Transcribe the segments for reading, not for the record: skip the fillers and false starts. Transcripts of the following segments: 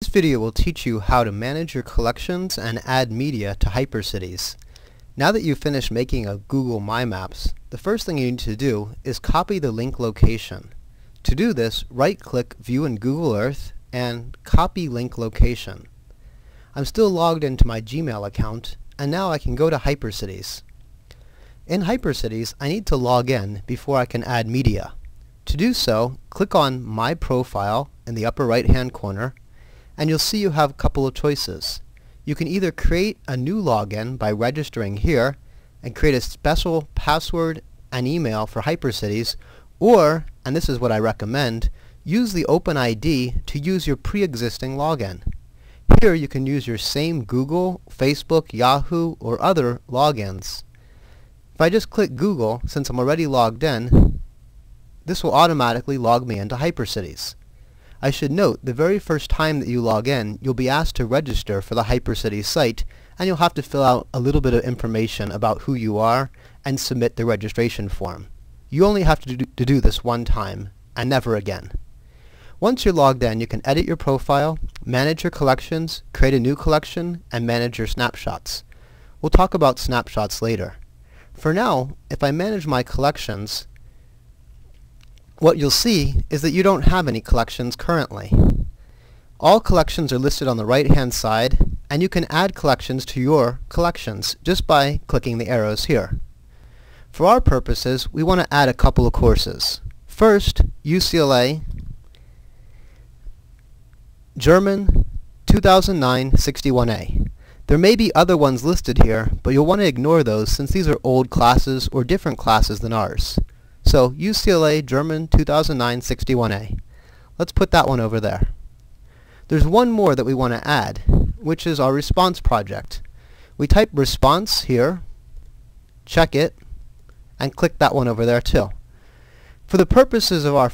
This video will teach you how to manage your collections and add media to Hypercities. Now that you've finished making a Google My Maps, the first thing you need to do is copy the link location. To do this, right-click View in Google Earth and Copy Link Location. I'm still logged into my Gmail account, and now I can go to Hypercities. In Hypercities, I need to log in before I can add media. To do so, click on My Profile in the upper right-hand corner, and you'll see you have a couple of choices. You can either create a new login by registering here and create a special password and email for Hypercities, or, and this is what I recommend, use the OpenID to use your pre-existing login. Here you can use your same Google, Facebook, Yahoo, or other logins. If I just click Google, since I'm already logged in, this will automatically log me into Hypercities. I should note, the very first time that you log in, you'll be asked to register for the Hypercities site, and you'll have to fill out a little bit of information about who you are and submit the registration form. You only have to do this one time, and never again. Once you're logged in, you can edit your profile, manage your collections, create a new collection, and manage your snapshots. We'll talk about snapshots later. For now, if I manage my collections, what you'll see is that you don't have any collections currently. All collections are listed on the right-hand side, and you can add collections to your collections just by clicking the arrows here. For our purposes, we want to add a couple of courses. First, UCLA German 2009 61A. There may be other ones listed here, but you'll want to ignore those since these are old classes or different classes than ours. So UCLA German 2009 61A. Let's put that one over there. There's one more that we want to add, which is our response project. We type response here, check it, and click that one over there too. For the purposes of our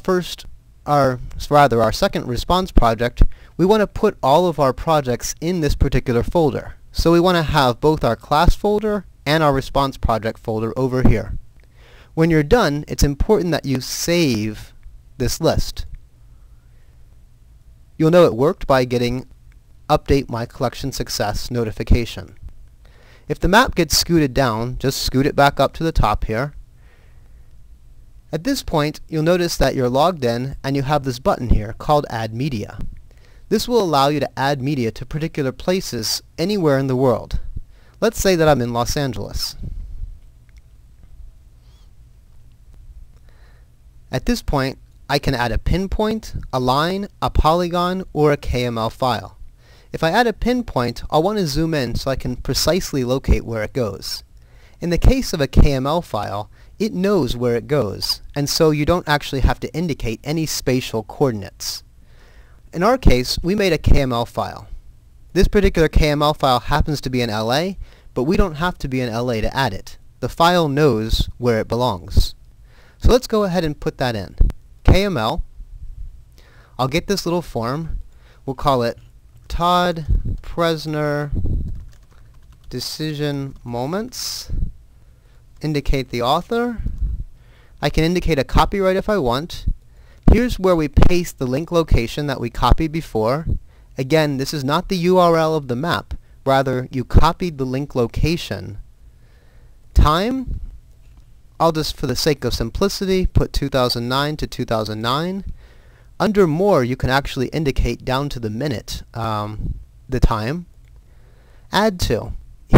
second response project, we want to put all of our projects in this particular folder. So we want to have both our class folder and our response project folder over here. When you're done, it's important that you save this list. You'll know it worked by getting Update My Collection Success notification. If the map gets scooted down, just scoot it back up to the top here. At this point, you'll notice that you're logged in and you have this button here called Add Media. This will allow you to add media to particular places anywhere in the world. Let's say that I'm in Los Angeles. At this point, I can add a pinpoint, a line, a polygon, or a KML file. If I add a pinpoint, I'll want to zoom in so I can precisely locate where it goes. In the case of a KML file, it knows where it goes, and so you don't actually have to indicate any spatial coordinates. In our case, we made a KML file. This particular KML file happens to be in LA, but we don't have to be in LA to add it. The file knows where it belongs. So let's go ahead and put that in. KML. I'll get this little form. We'll call it Todd Presner Decision Moments. Indicate the author. I can indicate a copyright if I want. Here's where we paste the link location that we copied before. Again, this is not the URL of the map. Rather, you copied the link location. Time. I'll just, for the sake of simplicity, put 2009 to 2009. Under More, you can actually indicate down to the minute the time. Add to.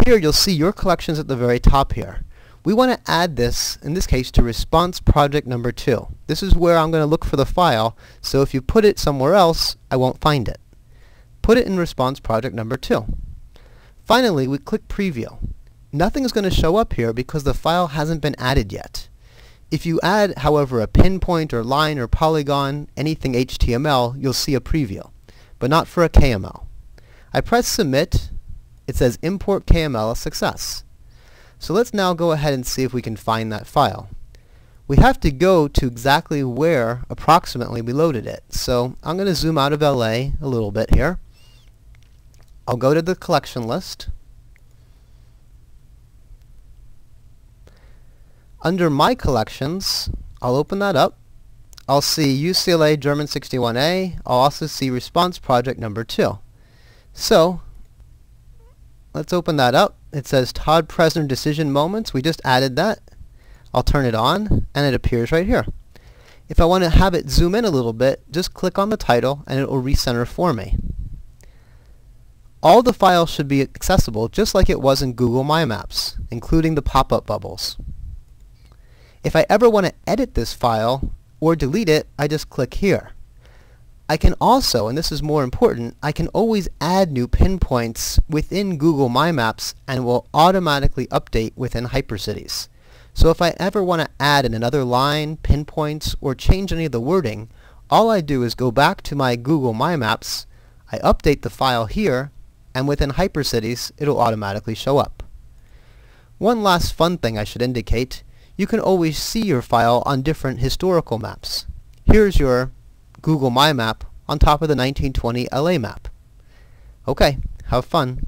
Here you'll see your collections at the very top here. We want to add this, in this case, to response project number 2. This is where I'm going to look for the file, so if you put it somewhere else, I won't find it. Put it in response project number 2. Finally, we click Preview. Nothing is going to show up here because the file hasn't been added yet. If you add, however, a pinpoint or line or polygon, anything HTML, you'll see a preview, but not for a KML. I press Submit. It says Import KML a success. So let's now go ahead and see if we can find that file. We have to go to exactly where approximately we loaded it. So I'm going to zoom out of LA a little bit here. I'll go to the collection list. Under My Collections, I'll open that up. I'll see UCLA German 61A. I'll also see response project number 2. So let's open that up. It says Todd Presner decision moments. We just added that. I'll turn it on and it appears right here. If I want to have it zoom in a little bit, just click on the title and it will recenter for me. All the files should be accessible just like it was in Google My Maps, including the pop-up bubbles. If I ever want to edit this file or delete it, I just click here. I can also, and this is more important, I can always add new pinpoints within Google My Maps and it will automatically update within Hypercities. So if I ever want to add in another line, pinpoints, or change any of the wording, all I do is go back to my Google My Maps, I update the file here, and within Hypercities it'll automatically show up. One last fun thing I should indicate, you can always see your file on different historical maps. Here's your Google My Map on top of the 1920 LA map. Okay, have fun.